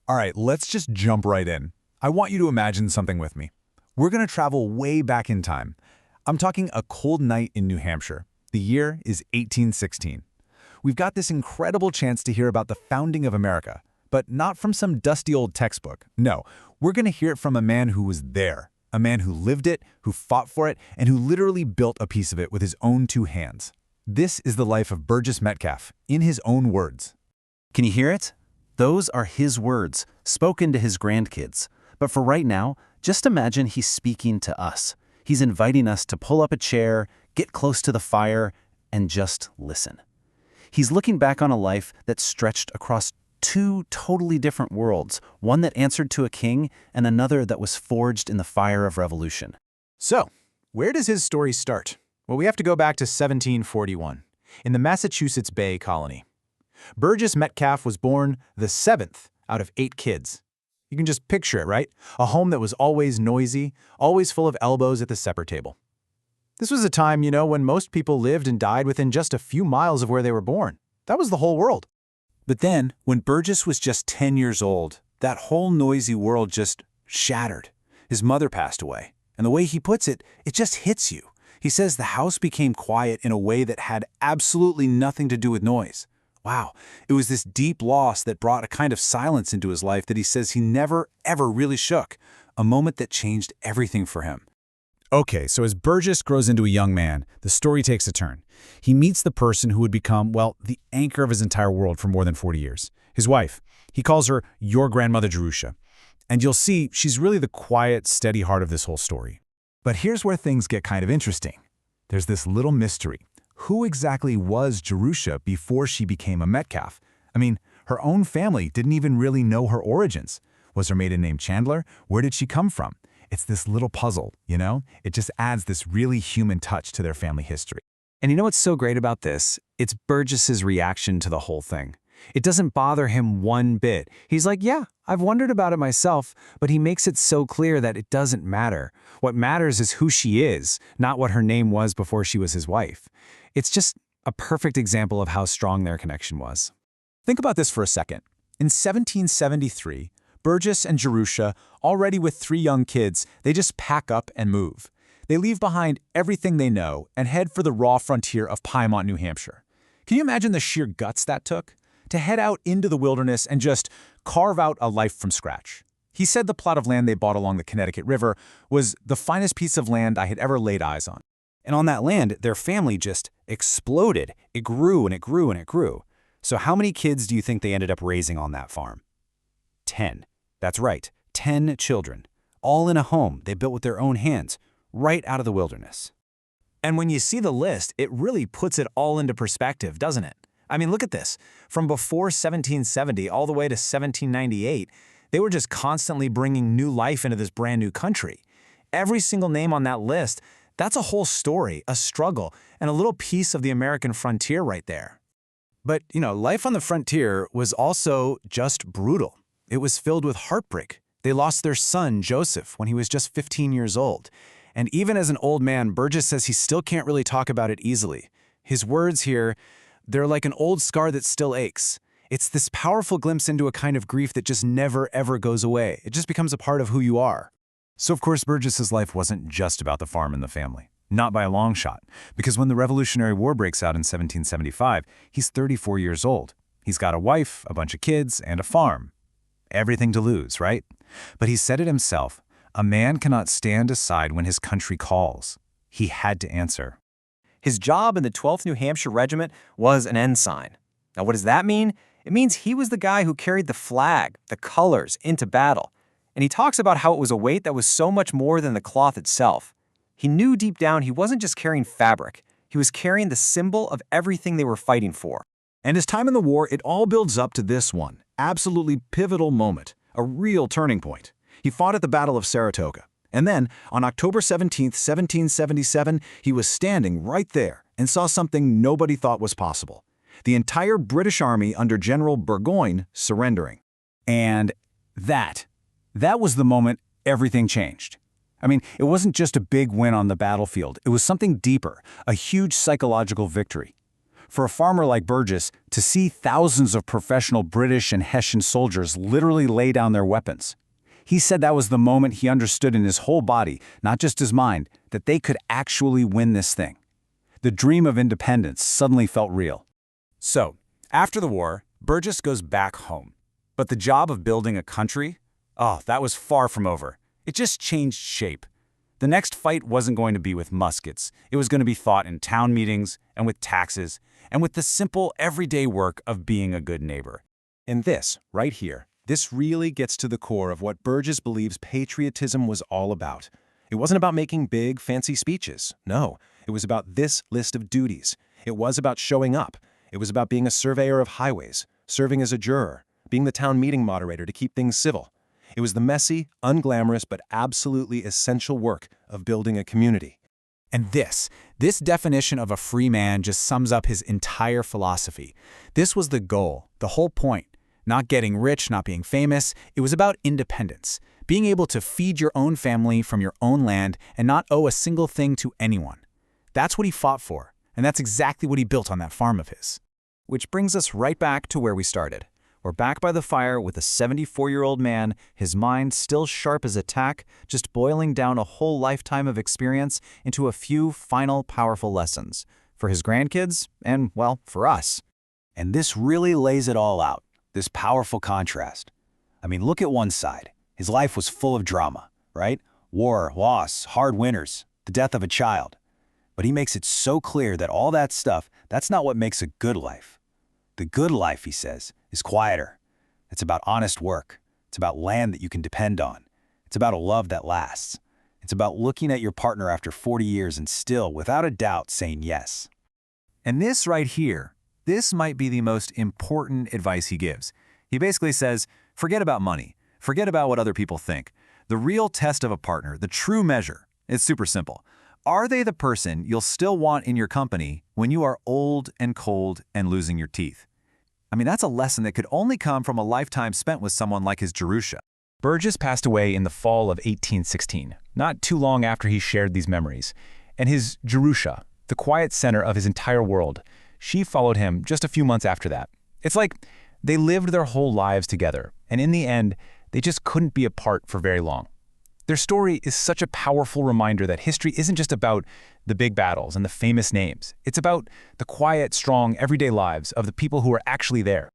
All right, let's just jump right in. I want you to imagine something with me. We're going to travel way back in time. I'm talking a cold night in New Hampshire. The year is 1816. We've got this incredible chance to hear about the founding of America, but not from some dusty old textbook. No, we're going to hear it from a man who was there, a man who lived it, who fought for it, and who literally built a piece of it with his own two hands. This is the life of Burgess Metcalf, in his own words. Can you hear it? Those are his words, spoken to his grandkids. But for right now, just imagine he's speaking to us. He's inviting us to pull up a chair, get close to the fire, and just listen. He's looking back on a life that stretched across two totally different worlds, one that answered to a king and another that was forged in the fire of revolution. So, where does his story start? Well, we have to go back to 1741, in the Massachusetts Bay Colony. Burgess Metcalf was born the seventh out of 8 kids. You can just picture it, right? A home that was always noisy, always full of elbows at the supper table. This was a time, when most people lived and died within just a few miles of where they were born. That was the whole world. But then, when Burgess was just 10 years old, that whole noisy world just shattered. His mother passed away. And the way he puts it, it just hits you. He says the house became quiet in a way that had absolutely nothing to do with noise. Wow, it was this deep loss that brought a kind of silence into his life that he says he never, ever really shook, a moment that changed everything for him. Okay, so as Burgess grows into a young man, the story takes a turn. He meets the person who would become, well, the anchor of his entire world for more than 40 years, his wife. He calls her your grandmother Jerusha. And you'll see she's really the quiet, steady heart of this whole story. But here's where things get kind of interesting. There's this little mystery. Who exactly was Jerusha before she became a Metcalf? I mean, her own family didn't even really know her origins. Was her maiden name Chandler? Where did she come from? It's this little puzzle, It just adds this really human touch to their family history. And you know what's so great about this? It's Burgess's reaction to the whole thing. It doesn't bother him one bit. He's like, yeah, I've wondered about it myself, but he makes it so clear that it doesn't matter. What matters is who she is, not what her name was before she was his wife. It's just a perfect example of how strong their connection was. Think about this for a second. In 1773, Burgess and Jerusha, already with 3 young kids, they just pack up and move. They leave behind everything they know and head for the raw frontier of Piedmont, New Hampshire. Can you imagine the sheer guts that took? To head out into the wilderness and just carve out a life from scratch. He said the plot of land they bought along the Connecticut River was the finest piece of land I had ever laid eyes on. And on that land, their family just exploded. It grew and it grew and it grew. So how many kids do you think they ended up raising on that farm? 10. That's right, 10 children. All in a home they built with their own hands, right out of the wilderness. And when you see the list, it really puts it all into perspective, doesn't it? I mean, look at this. From before 1770 all the way to 1798, they were just constantly bringing new life into this brand new country. Every single name on that list, that's a whole story, a struggle, and a little piece of the American frontier right there. But, life on the frontier was also just brutal. It was filled with heartbreak. They lost their son, Joseph, when he was just 15 years old. And even as an old man, Burgess says he still can't really talk about it easily. His words here, they're like an old scar that still aches. It's this powerful glimpse into a kind of grief that just never, ever goes away. It just becomes a part of who you are. So of course, Burgess's life wasn't just about the farm and the family. Not by a long shot. Because when the Revolutionary War breaks out in 1775, he's 34 years old. He's got a wife, a bunch of kids, and a farm. Everything to lose, right? But he said it himself, a man cannot stand aside when his country calls. He had to answer. His job in the 12th New Hampshire Regiment was an ensign. Now, what does that mean? It means he was the guy who carried the flag, the colors, into battle. And he talks about how it was a weight that was so much more than the cloth itself. He knew deep down he wasn't just carrying fabric. He was carrying the symbol of everything they were fighting for. And his time in the war, it all builds up to this one, absolutely pivotal moment, a real turning point. He fought at the Battle of Saratoga. And then, on October 17, 1777, he was standing right there and saw something nobody thought was possible. The entire British Army under General Burgoyne surrendering. And that was the moment everything changed. I mean, it wasn't just a big win on the battlefield. It was something deeper, a huge psychological victory. For a farmer like Burgess, to see thousands of professional British and Hessian soldiers literally lay down their weapons, he said that was the moment he understood in his whole body, not just his mind, that they could actually win this thing. The dream of independence suddenly felt real. So, after the war, Burgess goes back home. But the job of building a country? Oh, that was far from over. It just changed shape. The next fight wasn't going to be with muskets. It was going to be fought in town meetings and with taxes and with the simple, everyday work of being a good neighbor. And this, right here, this really gets to the core of what Burgess believes patriotism was all about. It wasn't about making big, fancy speeches. No, it was about this list of duties. It was about showing up. It was about being a surveyor of highways, serving as a juror, being the town meeting moderator to keep things civil. It was the messy, unglamorous, but absolutely essential work of building a community. And this definition of a free man just sums up his entire philosophy. This was the goal, the whole point. Not getting rich, not being famous. It was about independence, being able to feed your own family from your own land and not owe a single thing to anyone. That's what he fought for, and that's exactly what he built on that farm of his. Which brings us right back to where we started. We're back by the fire with a 74-year-old man, his mind still sharp as a tack, just boiling down a whole lifetime of experience into a few final powerful lessons. For his grandkids, and, well, for us. And this really lays it all out, this powerful contrast. I mean, look at one side. His life was full of drama, right? War, loss, hard winters, the death of a child. But he makes it so clear that all that stuff, that's not what makes a good life. The good life, he says, is quieter. It's about honest work. It's about land that you can depend on. It's about a love that lasts. It's about looking at your partner after 40 years and still, without a doubt, saying yes. And this right here, this might be the most important advice he gives. He basically says, forget about money. Forget about what other people think. The real test of a partner, the true measure, is super simple. Are they the person you'll still want in your company when you are old and cold and losing your teeth? I mean, that's a lesson that could only come from a lifetime spent with someone like his Jerusha. Burgess passed away in the fall of 1816, not too long after he shared these memories. And his Jerusha, the quiet center of his entire world, she followed him just a few months after that. It's like they lived their whole lives together, and in the end, they just couldn't be apart for very long. Their story is such a powerful reminder that history isn't just about the big battles and the famous names. It's about the quiet, strong, everyday lives of the people who are actually there,